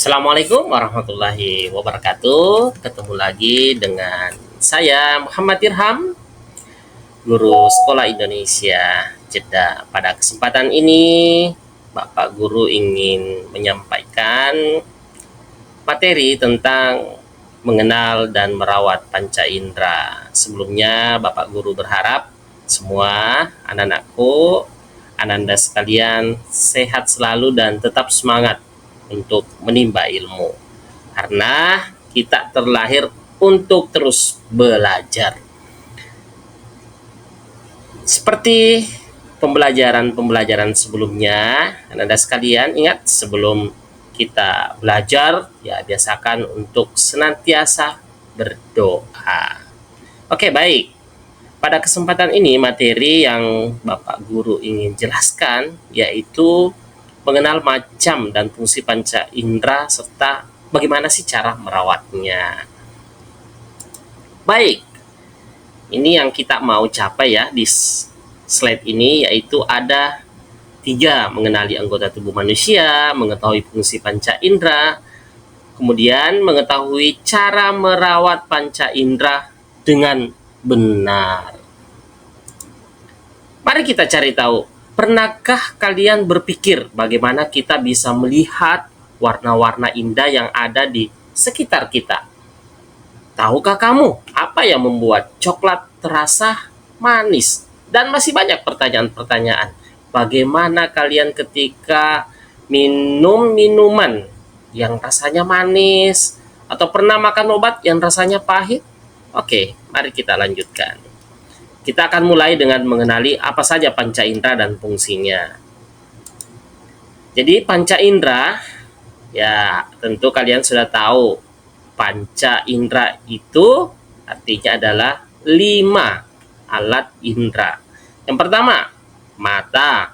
Assalamualaikum warahmatullahi wabarakatuh. Ketemu lagi dengan saya Muhammad Irham, guru Sekolah Indonesia Jeddah. Pada kesempatan ini, Bapak Guru ingin menyampaikan materi tentang mengenal dan merawat panca indera. Sebelumnya, Bapak Guru berharap semua anak-anakku, Ananda sekalian sehat selalu dan tetap semangat untuk menimba ilmu. Karena kita terlahir untuk terus belajar. Seperti pembelajaran-pembelajaran sebelumnya, Anda sekalian ingat sebelum kita belajar, ya biasakan untuk senantiasa berdoa. Oke, baik. Pada kesempatan ini materi yang Bapak Guru ingin jelaskan yaitu mengenal macam dan fungsi panca indera serta bagaimana sih cara merawatnya. Baik, ini yang kita mau capai ya di slide ini, yaitu ada 3: mengenali anggota tubuh manusia, mengetahui fungsi panca indera, kemudian mengetahui cara merawat panca indera dengan benar. Mari kita cari tahu, pernahkah kalian berpikir bagaimana kita bisa melihat warna-warna indah yang ada di sekitar kita? Tahukah kamu apa yang membuat coklat terasa manis? Dan masih banyak pertanyaan-pertanyaan. Bagaimana kalian ketika minum minuman yang rasanya manis? Atau pernah makan obat yang rasanya pahit? Oke, mari kita lanjutkan. Kita akan mulai dengan mengenali apa saja panca indera dan fungsinya. Jadi panca indera, ya tentu kalian sudah tahu. Panca indera itu artinya adalah 5 alat indera. Yang pertama, mata.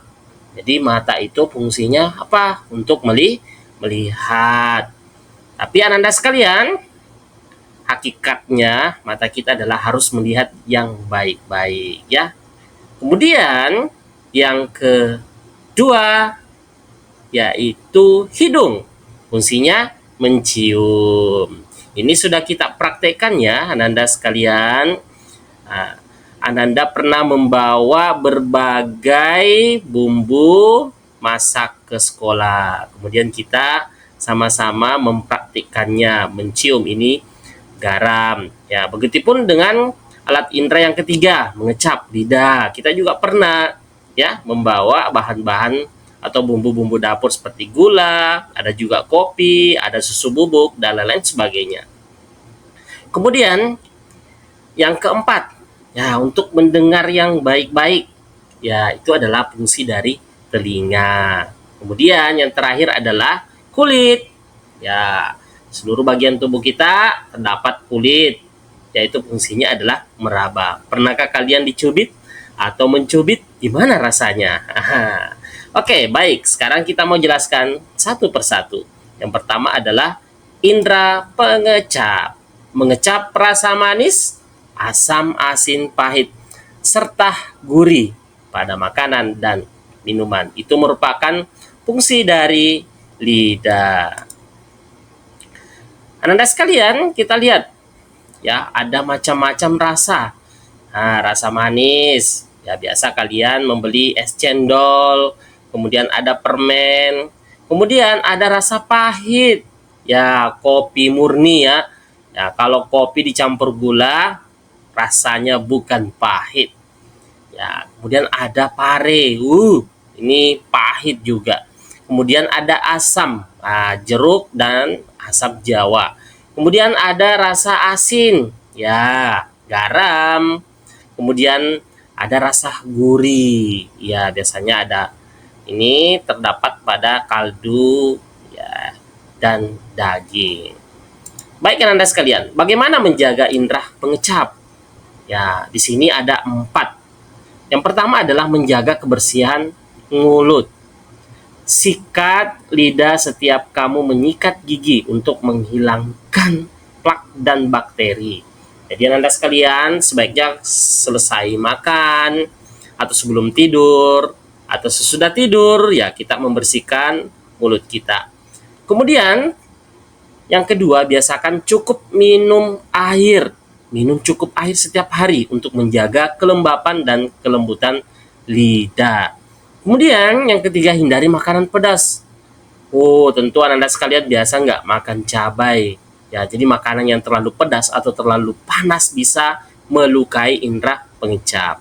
Jadi mata itu fungsinya apa? Untuk melihat. Tapi Ananda sekalian, hakikatnya mata kita adalah harus melihat yang baik-baik ya. Kemudian yang kedua yaitu hidung. Fungsinya mencium. Ini sudah kita praktekkan ya Ananda sekalian. Ananda pernah membawa berbagai bumbu masak ke sekolah. Kemudian kita sama-sama mempraktikkannya, mencium ini garam. Ya, begitupun dengan alat indera yang ketiga, mengecap lidah. Kita juga pernah ya membawa bahan-bahan atau bumbu-bumbu dapur seperti gula, ada juga kopi, ada susu bubuk, dan lain-lain sebagainya. Kemudian yang keempat, ya untuk mendengar yang baik-baik, ya itu adalah fungsi dari telinga. Kemudian yang terakhir adalah kulit. Ya, seluruh bagian tubuh kita terdapat kulit, yaitu fungsinya adalah meraba. Pernahkah kalian dicubit atau mencubit? Gimana rasanya? Oke, baik. Sekarang kita mau jelaskan satu persatu. Yang pertama adalah indera pengecap. Mengecap rasa manis, asam, asin, pahit, serta gurih pada makanan dan minuman. Itu merupakan fungsi dari lidah. Ananda sekalian, kita lihat ya, ada macam-macam rasa. Nah, rasa manis, ya biasa kalian membeli es cendol, kemudian ada permen, kemudian ada rasa pahit, ya kopi murni ya. Ya, kalau kopi dicampur gula, rasanya bukan pahit. Ya, kemudian ada pare, ini pahit juga. Kemudian ada asam, jeruk dan asam jawa. Kemudian ada rasa asin, ya garam. Kemudian ada rasa gurih, ya biasanya ada. Ini terdapat pada kaldu ya dan daging. Baik Anda sekalian, bagaimana menjaga indera pengecap? Ya, di sini ada 4. Yang pertama adalah menjaga kebersihan mulut. Sikat lidah setiap kamu menyikat gigi untuk menghilangkan plak dan bakteri. Jadi Anda sekalian sebaiknya selesai makan atau sebelum tidur atau sesudah tidur ya kita membersihkan mulut kita. Kemudian Yang kedua, biasakan cukup minum air. Minum cukup air setiap hari untuk menjaga kelembapan dan kelembutan lidah. Kemudian yang ketiga, hindari makanan pedas. Oh, tentu Anda sekalian biasa nggak makan cabai. Ya, jadi makanan yang terlalu pedas atau terlalu panas bisa melukai indera pengecap.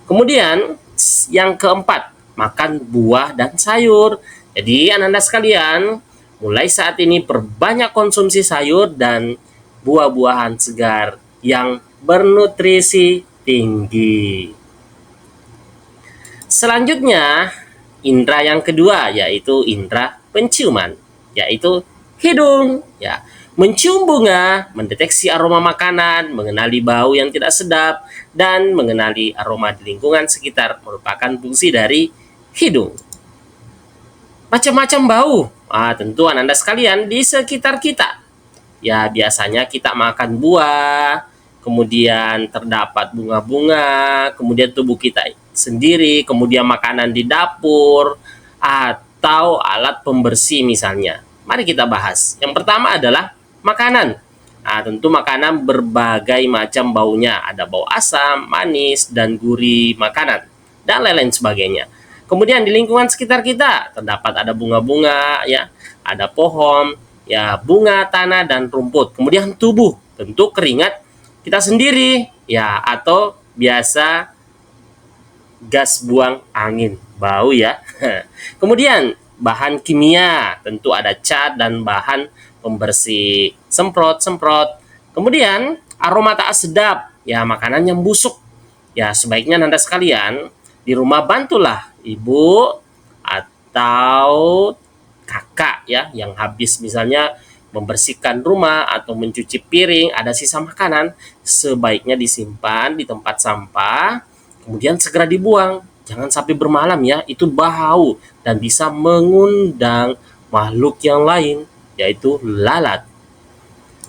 Kemudian yang keempat, makan buah dan sayur. Jadi Anda sekalian, mulai saat ini perbanyak konsumsi sayur dan buah-buahan segar yang bernutrisi tinggi. Selanjutnya, indera yang kedua yaitu indera penciuman, yaitu hidung. Ya, mencium bunga, mendeteksi aroma makanan, mengenali bau yang tidak sedap, dan mengenali aroma di lingkungan sekitar merupakan fungsi dari hidung. Macam-macam bau, tentu Anda sekalian di sekitar kita. Ya, biasanya kita makan buah, kemudian terdapat bunga-bunga, kemudian tubuh kita sendiri, kemudian makanan di dapur, atau alat pembersih misalnya. Mari kita bahas. Yang pertama adalah makanan. Tentu makanan berbagai macam baunya. Ada bau asam, manis, dan gurih makanan, dan lain-lain sebagainya. Kemudian di lingkungan sekitar kita terdapat ada bunga-bunga, ya, ada pohon, ya, bunga, tanah, dan rumput. Kemudian tubuh, tentu keringat kita sendiri, ya, atau biasa gas buang angin, bau ya. Kemudian bahan kimia, tentu ada cat dan bahan pembersih, semprot-semprot. Kemudian aroma tak sedap, ya, makanan yang busuk. Ya, sebaiknya Anda sekalian di rumah bantulah ibu atau kakak, ya, yang habis misalnya membersihkan rumah atau mencuci piring, ada sisa makanan, sebaiknya disimpan di tempat sampah, kemudian segera dibuang. Jangan sampai bermalam, ya, itu bau dan bisa mengundang makhluk yang lain, yaitu lalat.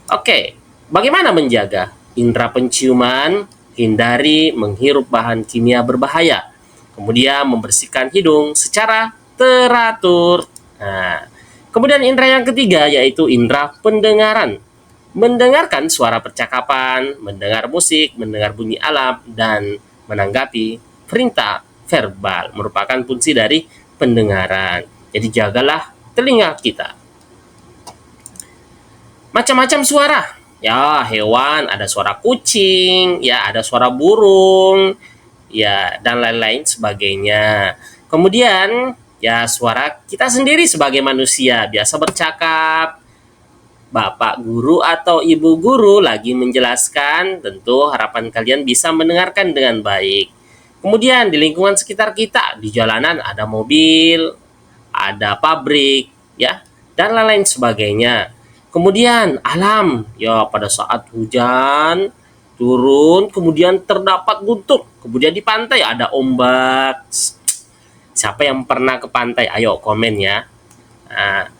Oke, bagaimana menjaga indera penciuman? Hindari menghirup bahan kimia berbahaya. Kemudian membersihkan hidung secara teratur. Nah, kemudian indera yang ketiga yaitu indera pendengaran. Mendengarkan suara percakapan, mendengar musik, mendengar bunyi alam, dan menanggapi perintah verbal merupakan fungsi dari pendengaran. Jadi jagalah telinga kita. Macam-macam suara. Ya, hewan, ada suara kucing, ya, ada suara burung, ya, dan lain-lain sebagainya. Kemudian, ya, suara kita sendiri sebagai manusia biasa bercakap. Bapak guru atau ibu guru lagi menjelaskan, tentu harapan kalian bisa mendengarkan dengan baik. Kemudian di lingkungan sekitar kita, di jalanan ada mobil, ada pabrik, ya, dan lain-lain sebagainya. Kemudian alam, ya, pada saat hujan turun, kemudian terdapat guntur. Kemudian di pantai ada ombak. Siapa yang pernah ke pantai? Ayo komen ya.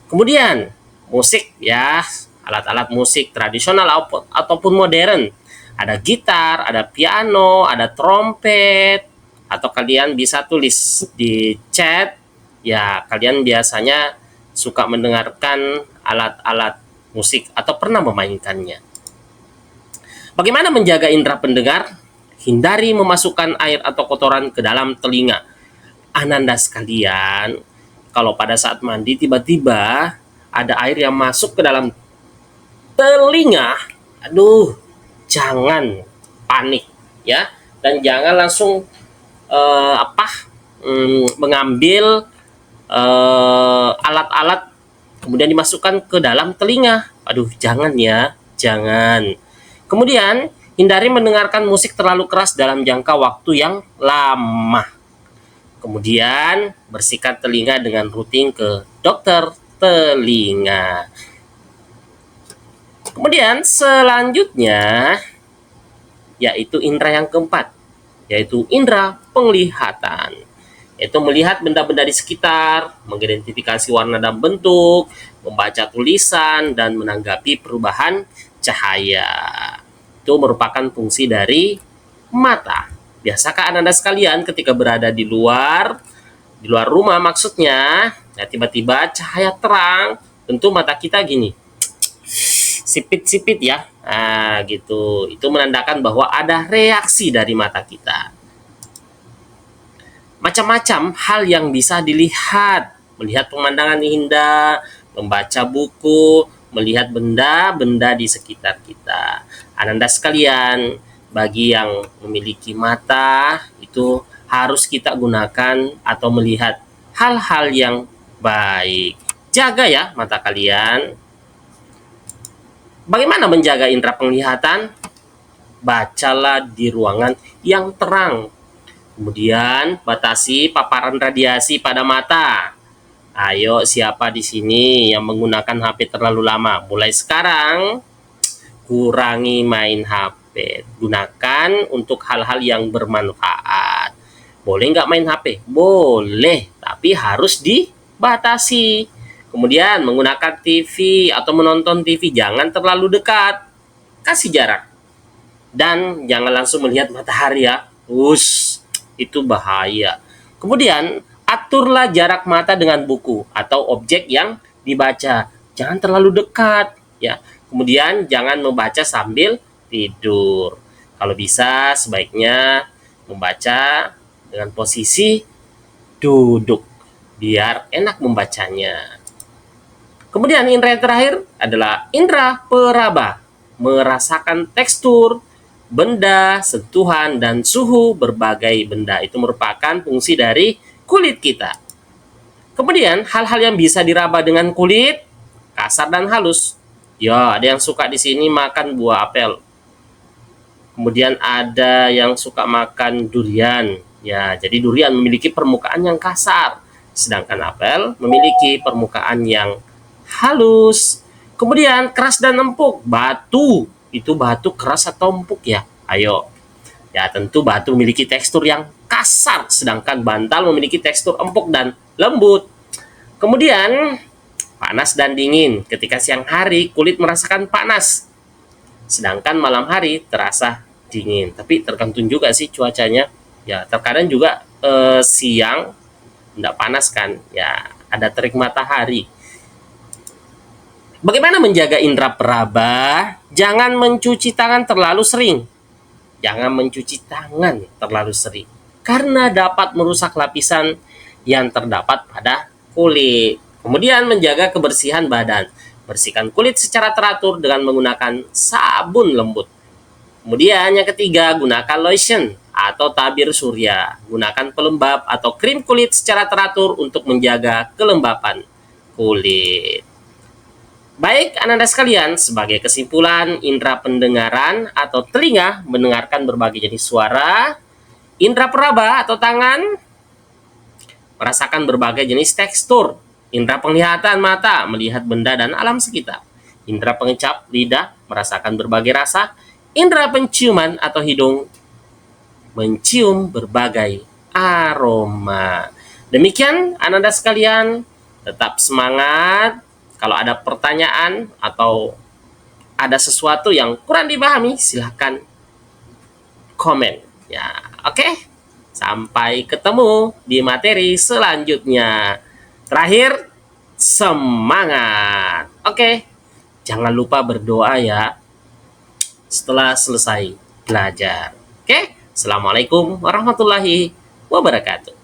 Kemudian musik, ya, alat-alat musik tradisional ataupun modern. Ada gitar, ada piano, ada trompet, atau kalian bisa tulis di chat. Ya, kalian biasanya suka mendengarkan alat-alat musik atau pernah memainkannya. Bagaimana menjaga indera pendengar? Hindari memasukkan air atau kotoran ke dalam telinga. Ananda sekalian, kalau pada saat mandi tiba-tiba ada air yang masuk ke dalam telinga, aduh, jangan panik, ya, dan jangan langsung mengambil alat-alat kemudian dimasukkan ke dalam telinga. Aduh, jangan ya, jangan. Kemudian, hindari mendengarkan musik terlalu keras dalam jangka waktu yang lama. Kemudian, bersihkan telinga dengan rutin ke dokter telinga. Kemudian, selanjutnya, yaitu indera yang keempat, yaitu indera penglihatan. Yaitu melihat benda-benda di sekitar, mengidentifikasi warna dan bentuk, membaca tulisan, dan menanggapi perubahan cahaya. Itu merupakan fungsi dari mata. Biasakah Anda sekalian ketika berada di luar rumah maksudnya, ya, tiba-tiba cahaya terang, tentu mata kita gini, sipit-sipit ya. Nah, gitu. Itu menandakan bahwa ada reaksi dari mata kita. Macam-macam hal yang bisa dilihat. Melihat pemandangan indah, membaca buku, melihat benda-benda di sekitar kita. Ananda sekalian, bagi yang memiliki mata, itu harus kita gunakan atau melihat hal-hal yang baik. Jaga ya mata kalian. Bagaimana menjaga indera penglihatan? Bacalah di ruangan yang terang. Kemudian batasi paparan radiasi pada mata. Ayo, siapa di sini yang menggunakan HP terlalu lama? Mulai sekarang kurangi main HP. Gunakan untuk hal-hal yang bermanfaat. Boleh nggak main HP? Boleh, tapi harus dibatasi. Kemudian menggunakan TV atau menonton TV jangan terlalu dekat. Kasih jarak. Dan jangan langsung melihat matahari ya. Itu bahaya. Kemudian aturlah jarak mata dengan buku atau objek yang dibaca. Jangan terlalu dekat ya. Kemudian jangan membaca sambil tidur. Kalau bisa sebaiknya membaca dengan posisi duduk biar enak membacanya. Kemudian indera yang terakhir adalah indera peraba, merasakan tekstur, benda, sentuhan, dan suhu berbagai benda. Itu merupakan fungsi dari kulit kita. Kemudian hal-hal yang bisa diraba dengan kulit, kasar dan halus. Ya, ada yang suka di sini makan buah apel. Kemudian ada yang suka makan durian. Ya, jadi durian memiliki permukaan yang kasar, sedangkan apel memiliki permukaan yang halus. Kemudian keras dan empuk. Batu, itu batu keras atau empuk ya? Ayo. Ya, tentu batu memiliki tekstur yang kasar, sedangkan bantal memiliki tekstur empuk dan lembut. Kemudian panas dan dingin. Ketika siang hari kulit merasakan panas, sedangkan malam hari terasa dingin. Tapi tergantung juga sih cuacanya. Ya, terkadang juga siang tidak panas kan. Ya, ada terik matahari. Bagaimana menjaga indera peraba? Jangan mencuci tangan terlalu sering. Jangan mencuci tangan terlalu sering. Karena dapat merusak lapisan yang terdapat pada kulit. Kemudian menjaga kebersihan badan. Bersihkan kulit secara teratur dengan menggunakan sabun lembut. Kemudian yang ketiga, gunakan lotion atau tabir surya. Gunakan pelembab atau krim kulit secara teratur untuk menjaga kelembapan kulit. Baik, Ananda sekalian, sebagai kesimpulan, indera pendengaran atau telinga mendengarkan berbagai jenis suara, indera peraba atau tangan merasakan berbagai jenis tekstur, indera penglihatan mata melihat benda dan alam sekitar, indera pengecap lidah merasakan berbagai rasa, indera penciuman atau hidung mencium berbagai aroma. Demikian Ananda sekalian, tetap semangat. Kalau ada pertanyaan atau ada sesuatu yang kurang dipahami, silahkan komen. Ya, oke. Sampai ketemu di materi selanjutnya. Terakhir, semangat. Oke. Jangan lupa berdoa ya setelah selesai belajar. Oke. Assalamualaikum warahmatullahi wabarakatuh.